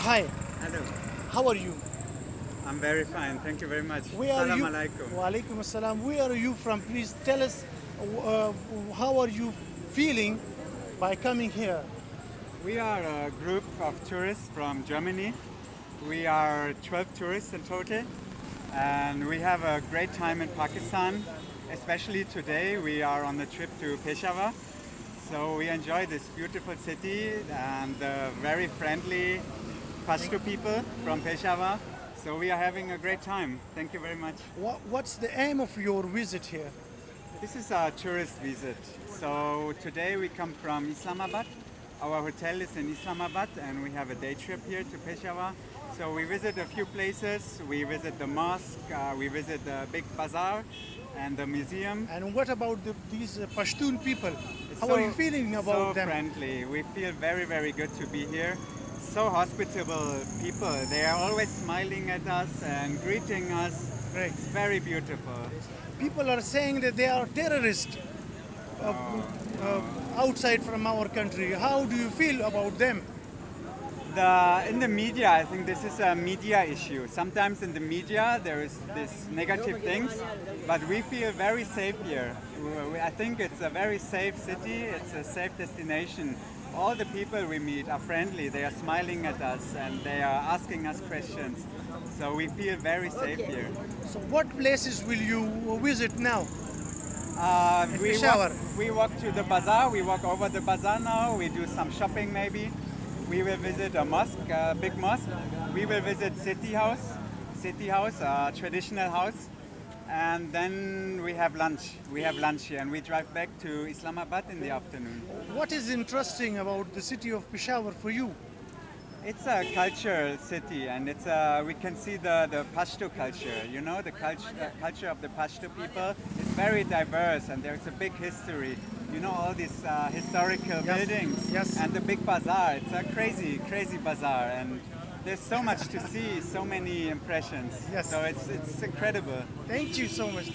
Hi, Hello. how are you? I'm very fine. Thank you very much. Where are Salam you? alaikum. Wa alaikum assalam. Where are you from? Please tell us uh, how are you feeling by coming here? We are a group of tourists from Germany. We are 12 tourists in total, and we have a great time in Pakistan. Especially today, we are on a trip to Peshawar. So we enjoy this beautiful city and very friendly Pashto people from Peshawar. So we are having a great time. Thank you very much. What's the aim of your visit here? This is our tourist visit. So today we come from Islamabad. Our hotel is in Islamabad and we have a day trip here to Peshawar. So we visit a few places. We visit the mosque, we visit the big Bazar and the museum. And what about these Pashtun people? It's How are you feeling about so them? friendly. We feel very, very good to be here. So hospitable people. They are always smiling at us and greeting us. Great. It's very beautiful. People are saying that they are terrorists outside from our country. How do you feel about them? In the media, I think this is a media issue. Sometimes in the media there is this negative things, but we feel very safe here. I think it's a very safe city. It's a safe destination. All the people we meet are friendly. They are smiling at us and they are asking us questions. So we feel very safe here. So what places will you visit now? We Peshawar. walk to the bazaar. We walk over the bazaar now. We do some shopping maybe. We will visit a mosque, a big mosque. We will visit City House, a traditional house. And then we have lunch. We have lunch here and we drive back to Islamabad in the afternoon. What is interesting about the city of Peshawar for you? It's a cultural city and we can see the Pashto culture, you know, the culture of the Pashto people is very diverse and there's a big history. You know, all these historical buildings Yes. and the big bazaar. It's a crazy, crazy bazaar and there's so much to see, so many impressions. Yes. So it's incredible. Thank you so much.